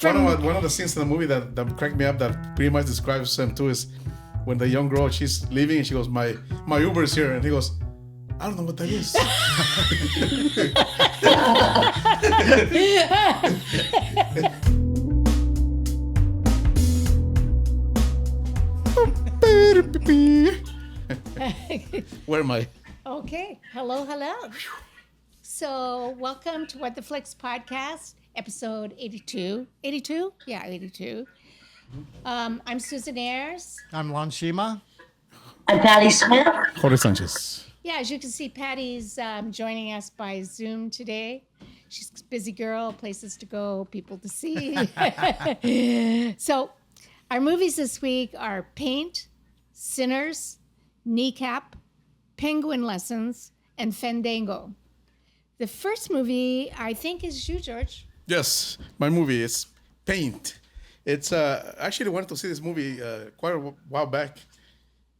One of the scenes in the movie that cracked me up that pretty much describes him too is when the young girl, she's leaving and she goes, my Uber is here, and he goes, I don't know what that is. Where am I? Okay. Hello. So welcome to What the Flicks podcast, episode 82. 82? Yeah, 82. I'm Susan Ayers. I'm Lon Shima. I'm Patty Smith. Jorge Sanchez. Yeah, as you can see, Patty's joining us by Zoom today. She's a busy girl, places to go, people to see. So our movies this week are Paint, Sinners, Kneecap, Penguin Lessons, and Fandango. The first movie, I think, is you, George. Yes, my movie is Paint. It's I actually wanted to see this movie quite a while back.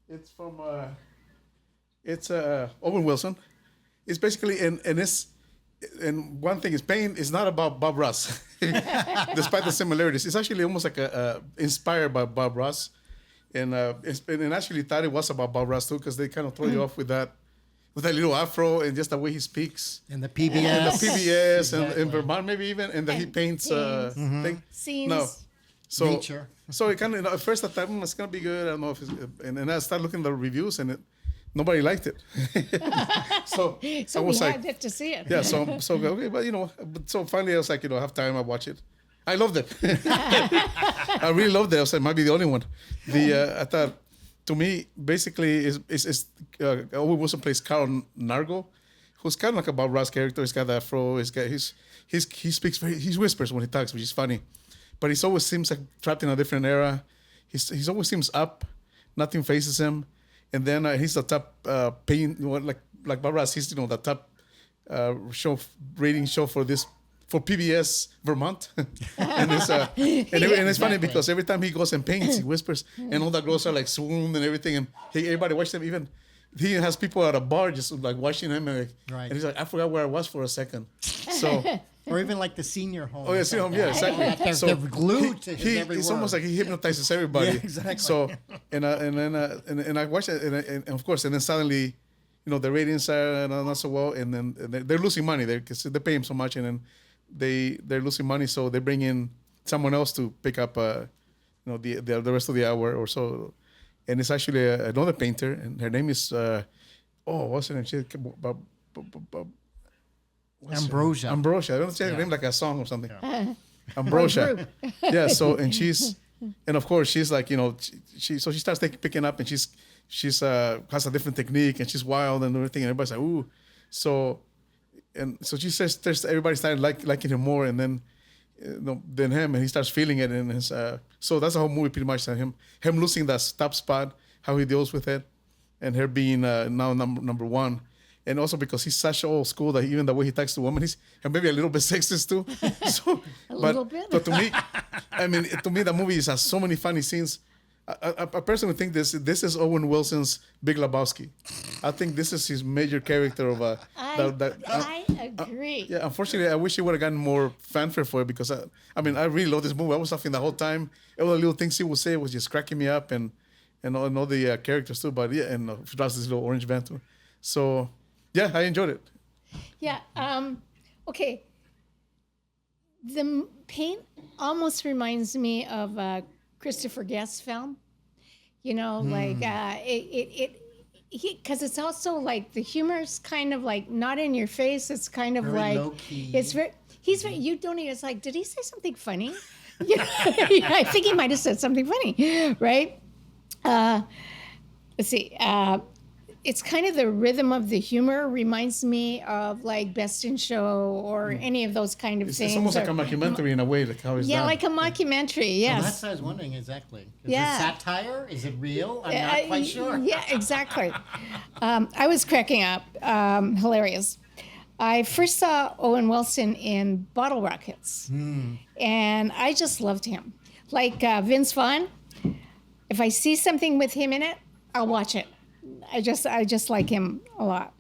It's from Owen Wilson. It's basically and one thing is Paint is not about Bob Ross, despite the similarities. It's actually almost like inspired by Bob Ross, and actually thought it was about Bob Ross too, because they kind of throw you off with that little afro and just the way he speaks. And the PBS. And the PBS Exactly. and in Vermont maybe even, and that he paints thing. Scenes. No. So, Nature. So it kind of, at first I thought, it's going to be good. I don't know if it's, and I started looking at the reviews and nobody liked it. So I was we like, had to see it. yeah, so okay, but so finally I was like, I have time, I watch it. I loved it. I really loved it. I was like, I might be the only one. I thought, to me, basically, is Owen Wilson plays Carl Nargle, who's kind of like a Bob Ross character. He's got the afro. He speaks he whispers when he talks, which is funny, but he always seems like trapped in a different era. He's always seems up, nothing faces him, and then he's the top like Bob Ross. He's the top rating show for PBS Vermont. and it's funny because every time he goes and paints, he whispers, and all the girls are like swooned and everything, and everybody watches him. Even he has people at a bar just like watching him, and he's like, I forgot where I was for a second. So, Or even like the senior home. oh yeah, see him, yeah, exactly. They're glued to his every it's word. almost like he hypnotizes everybody. Yeah, exactly. So, and I watched it, and of course, and then suddenly, the ratings are not so well, and then they're losing money because they pay him so much, and then they're losing money, so they bring in someone else to pick up the rest of the hour or so, and it's actually another painter, and her name is what's her name? Ambrosia. Ambrosia. I don't say her name like a song or something. Ambrosia. Yeah. So and of course she's like she starts picking up, and she's has a different technique, and she's wild and everything, and everybody's like ooh. So she says everybody started liking him more, and then than him, and he starts feeling it in his. So that's the whole movie pretty much. Him losing that top spot, how he deals with it, and her being now number one, and also because he's such old school that even the way he talks to women, he's maybe a little bit sexist too. So, little bit. But to me, the movie has so many funny scenes. I personally think this is Owen Wilson's Big Lebowski. I think this is his major character of I agree. yeah, unfortunately, I wish he would have gotten more fanfare for it because I really love this movie. I was laughing the whole time. All the little things he would say was just cracking me up, and all the characters too. But yeah, and he drives this little orange van too. So yeah, I enjoyed it. Yeah. Okay. The paint almost reminds me of a Christopher Guest film. Because it's also like the humor's kind of like not in your face. It's kind of Very like low-key. it's very. He's very. You don't even. It's like, did he say something funny? I think he might have said something funny, right? Let's see. It's kind of the rhythm of the humor reminds me of like Best in Show or any of those kind of things. It's almost like a mockumentary in a way, like how it's yeah, done. like a mockumentary. Well, Yes. that's what I was wondering exactly. Is Yeah. it satire? Is it real? I'm not quite sure. Yeah, exactly. I was cracking up. Hilarious. I first saw Owen Wilson in Bottle Rockets, and I just loved him. Like Vince Vaughn, if I see something with him in it, I'll watch it. I just like him a lot.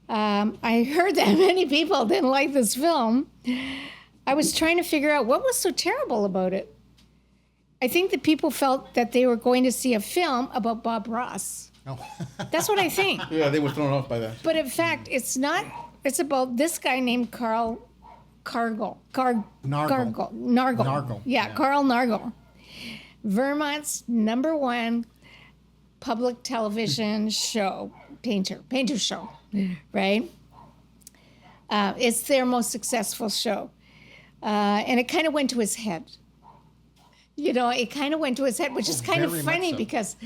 I heard that many people didn't like this film. I was trying to figure out what was so terrible about it. I think that people felt that they were going to see a film about Bob Ross. Oh. That's what I think. Yeah, they were thrown off by that. But in fact, it's not. It's about this guy named Carl Nargle. Nargle. Yeah, Carl Nargle. Vermont's #1 public television show, painter show, right? It's their most successful show. And it kind of went to his head. You know, it kind of went to his head, which is kind of very much funny so. because,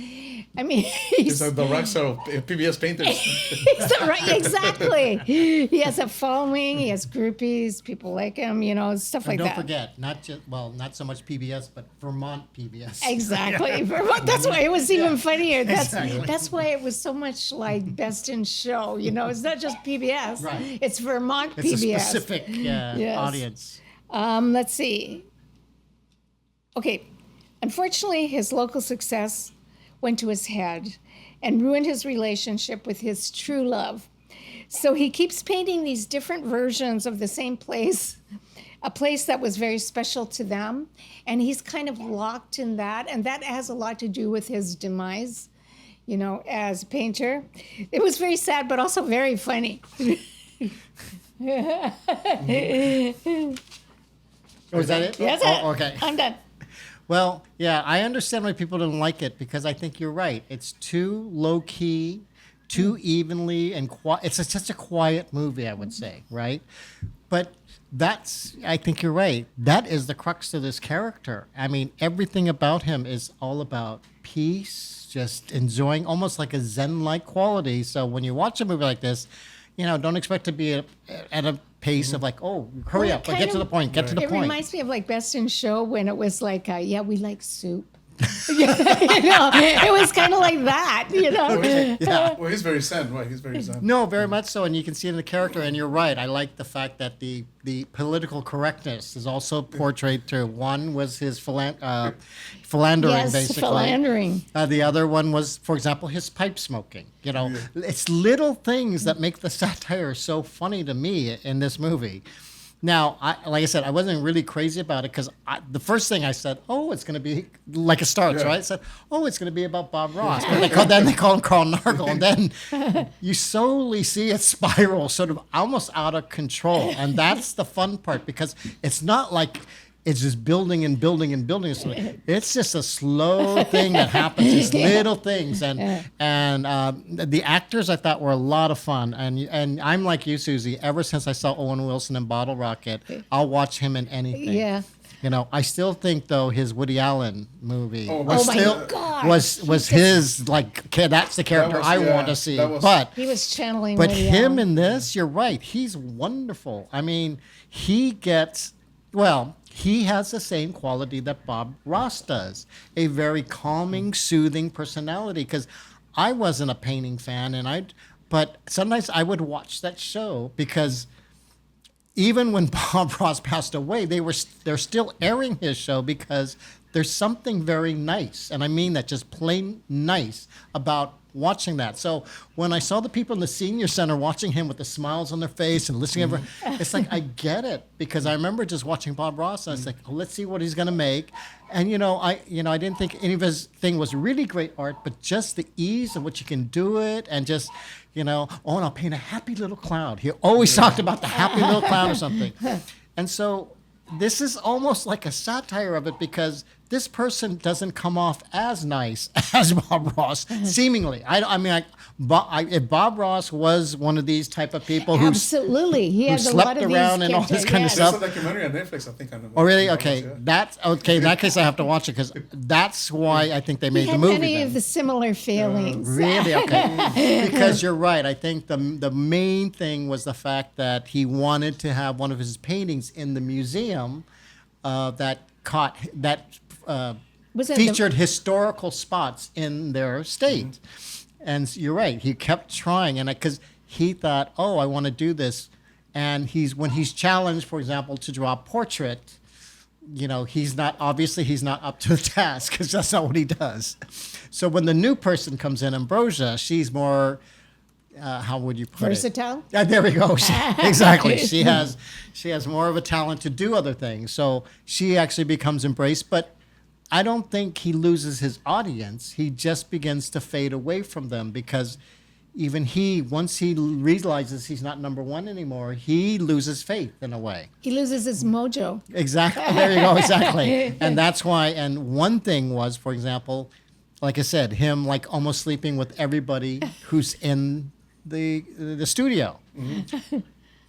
I mean, He's the rock star of PBS painters. exactly. He has a following. He has groupies. People like him. You know, stuff like And that. don't forget, not so much PBS, but Vermont PBS. Exactly. That's why it was even funnier. Exactly. That's why it was so much like Best in Show. You know, it's not just PBS. Right. It's Vermont It's PBS. a specific audience. Let's see. Okay. Unfortunately, his local success went to his head and ruined his relationship with his true love. So he keeps painting these different versions of the same place, a place that was very special to them. And he's kind of locked in that. And that has a lot to do with his demise, you know, as a painter. It was very sad, but also very funny. Oh, is that it? That's Oh, it. okay. I'm done. Well, yeah, I understand why people don't like it because I think you're right. It's too low key, too evenly and quiet. It's such a quiet movie, I would say, right? But I think you're right. That is the crux of this character. I mean, everything about him is all about peace, just enjoying almost like a Zen-like quality. So when you watch a movie like this, you know, don't expect to be at a pace of like, oh, hurry Well, up, but get to the point, get to the It point. reminds me of like Best in Show when it was like, yeah, we like soup. You know, it was kind of like that, you know. Yeah. Well, he's very zen, right? He's very zen. No, very much so, and you can see it in the character. And you're right. I like the fact that the political correctness is also portrayed through. One was his philandering, Yes, basically. philandering. The other one was, for example, his pipe smoking. You know, it's little things that make the satire so funny to me in this movie. Now, like I said, I wasn't really crazy about it because the first thing I said, oh, it's going to be like it starts, Yeah. right? I said, oh, it's going to be about Bob Ross. But then they call him Carl Nargle. And then you slowly see it spiral sort of almost out of control. And that's the fun part because it's not like it's just building and building and building. It's just a slow thing that happens, these little things. And the actors I thought were a lot of fun. And I'm like you, Susie. Ever since I saw Owen Wilson in Bottle Rocket, I'll watch him in anything. Yeah. You know, I still think though his Woody Allen movie Oh, was my still God. was his like okay, that's the character was- I yeah, want to see. that was- But He was channeling but Woody him Allen. in this, you're right. He's wonderful. I mean, he has the same quality that Bob Ross does. A very calming, soothing personality. Because I wasn't a painting fan, but sometimes I would watch that show because even when Bob Ross passed away, they're still airing his show because there's something very nice, and I mean that just plain nice about watching that. So when I saw the people in the senior center watching him with the smiles on their face and listening, it's like I get it because I remember just watching Bob Ross. And I was like, oh, let's see what he's going to make. And I didn't think any of his thing was really great art, but just the ease in which you can do it, and just and I'll paint a happy little cloud. He always talked about the happy little cloud or something. And so this is almost like a satire of it because this person doesn't come off as nice as Bob Ross, seemingly. If Bob Ross was one of these type of people who Absolutely. He who has a slept lot of around these and all this characters, kind of yes. stuff. There's a documentary on Netflix, I think. Oh, really? Yeah. Okay. That's okay. In that case, I have to watch it because that's why I think they He made the had movie. many then. of the similar failings. Really? Okay. Because you're right. I think the main thing was the fact that he wanted to have one of his paintings in the museum that Was it featured historical spots in their state. And you're right. He kept trying, and because he thought, oh, I want to do this. And when he's challenged, for example, to draw a portrait, he's not up to the task because that's not what he does. So when the new person comes in, Ambrosia, she's more how would you put Versatile? it? There we go. Exactly. She has more of a talent to do other things. So she actually becomes embraced, but I don't think he loses his audience. He just begins to fade away from them because even once he realizes he's not number one anymore, he loses faith in a way. He loses his mojo. Exactly. There you go. Exactly. And that's why. And one thing was, for example, like I said, him like almost sleeping with everybody who's in the studio. Mm-hmm.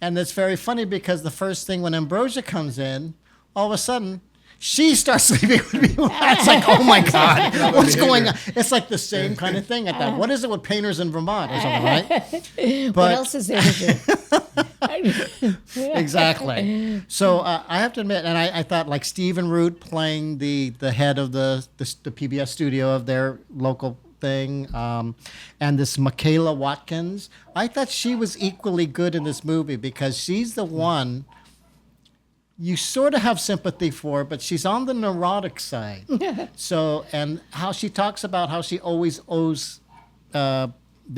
And it's very funny because the first thing when Ambrosia comes in, all of a sudden, she starts sleeping with people. It's like, oh my God, what's going on? It's like the same kind of thing. I thought, what is it with painters in Vermont or something, right? What else is there to do? Exactly. So I have to admit, and I thought like Stephen Root playing the head of the PBS studio of their local thing, and this Michaela Watkins, I thought she was equally good in this movie because she's the one you sort of have sympathy for, but she's on the neurotic side. So, and how she talks about how she always owes the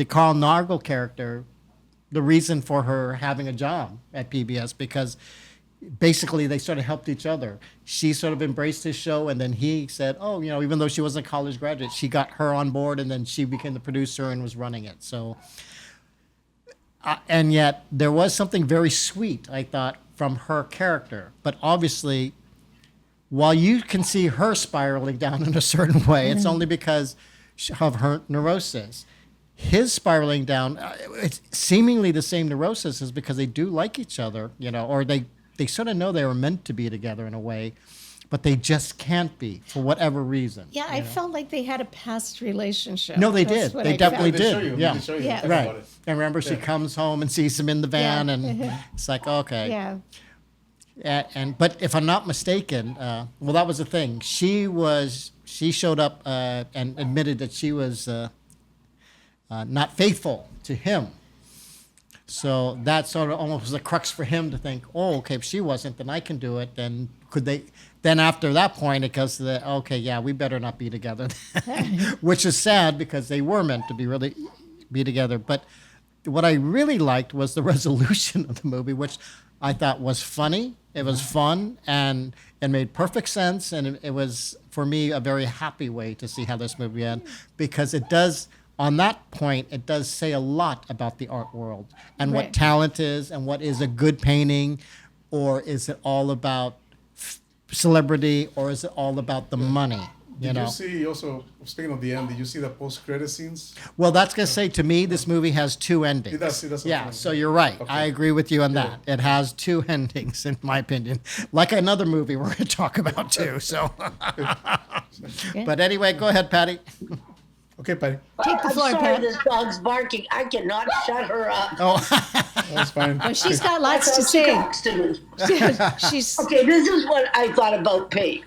Carl Nargle character the reason for her having a job at PBS because basically they sort of helped each other. She sort of embraced his show, and then he said, oh, even though she wasn't a college graduate, she got her on board, and then she became the producer and was running it. So, and yet there was something very sweet, I thought, from her character. But obviously, while you can see her spiraling down in a certain way, it's only because of her neurosis. His spiraling down, it's seemingly the same neurosis is because they do like each other, or they sort of know they were meant to be together in a way, but they just can't be for whatever reason. Yeah, I felt like they had a past relationship. No, they That's did. what They I definitely felt. They show did. you. Yeah. They show you. Yeah. Talk Right. about it. And remember, she comes home and sees him in the van, and it's like, okay. Yeah. But if I'm not mistaken, well, that was the thing. She showed up and admitted that she was not faithful to him. So that sort of almost was a crux for him to think, oh, okay, if she wasn't, then I can do it. Then could they? Then after that point, it goes to the, okay, yeah, we better not be together, which is sad because they were meant to be together. But what I really liked was the resolution of the movie, which I thought was funny. It was fun, and it made perfect sense. And it was, for me, a very happy way to see how this movie ended because it does. On that point, it does say a lot about the art world and what talent is and what is a good painting, or is it all about celebrity, or is it all about the money? Did you see also, speaking of the end, did you see the post-credit scenes? Well, that's going to say, to me, this movie has two endings. It does. Yeah, so you're right. Okay. I agree with you on that. It has two endings, in my opinion. Like another movie we're going to talk about, too. So, But anyway, go ahead, Patty. Okay, Patty. Take the floor, I'm sorry, Pat. this dog's barking. I cannot shut her up. Oh, That's fine. Well, she's got lots That's to how she say. talks to me. She's Okay, this is what I thought about Pete.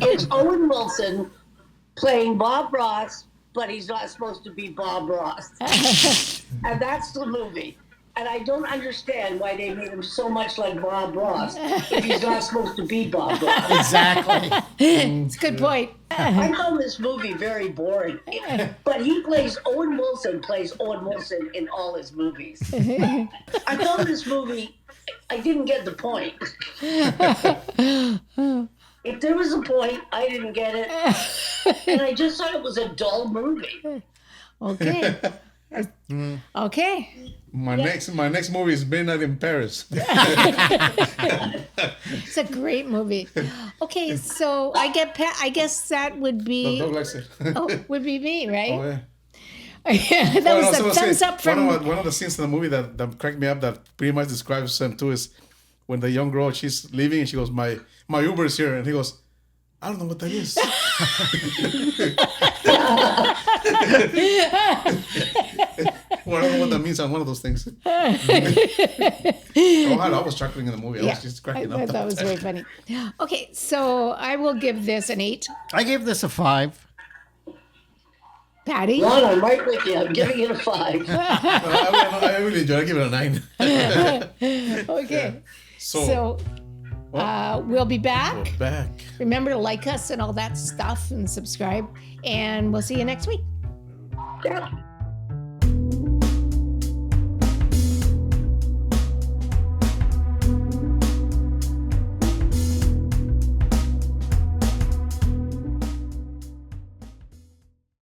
It's Owen Wilson playing Bob Ross, but he's not supposed to be Bob Ross. And that's the movie. And I don't understand why they made him so much like Bob Ross if he's not supposed to be Bob Ross. exactly. it's a good point. I found this movie very boring. But Owen Wilson plays Owen Wilson in all his movies. I found this movie, I didn't get the point. If there was a point, I didn't get it. And I just thought it was a dull movie. Okay. Okay. My next movie is Midnight in Paris. It's a great movie. Okay, so I guess that would The be dog likes it. would be me, right? Oh yeah. Yeah, that was a thumbs up from. One of the scenes in the movie that cracked me up that pretty much describes him too is when the young girl, she's leaving and she goes, my Uber is here, and he goes, I don't know what that is. Well, I don't know what that means on one of those things. I was chuckling in the movie. I was just cracking up. That was very funny. Okay, so I will give this an 8. I gave this a 5. Patty? Ron, I'm right with you. I'm giving it a 5. I really enjoyed it. I give it a 9. Okay. So We'll be back. we're back. Remember to like us and all that stuff and subscribe. And we'll see you next week. Yeah.